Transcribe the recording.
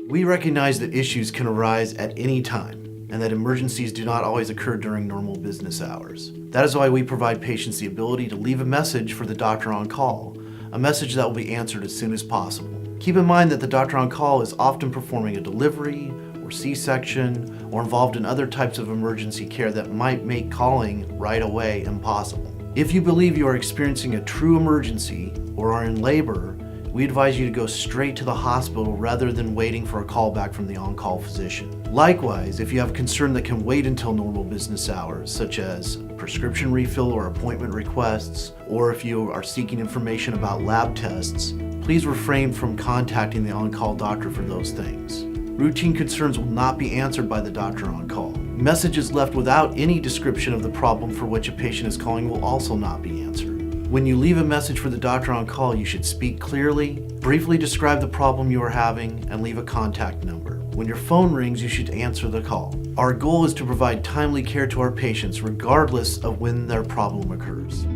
We recognize that issues can arise at any time, and that emergencies do not always occur during normal business hours. That is why we provide patients the ability to leave a message for the doctor on call, a message that will be answered as soon as possible. Keep in mind that the doctor on call is often performing a delivery, or C-section, or involved in other types of emergency care that might make calling right away impossible. If you believe you are experiencing a true emergency or are in labor, we advise you to go straight to the hospital rather than waiting for a call back from the on-call physician. Likewise, if you have a concern that can wait until normal business hours, such as prescription refill or appointment requests, or if you are seeking information about lab tests, please refrain from contacting the on-call doctor for those things. Routine concerns will not be answered by the doctor on call. Messages left without any description of the problem for which a patient is calling will also not be answered. When you leave a message for the doctor on call, you should speak clearly, briefly describe the problem you are having, and leave a contact number. When your phone rings, you should answer the call. Our goal is to provide timely care to our patients regardless of when their problem occurs.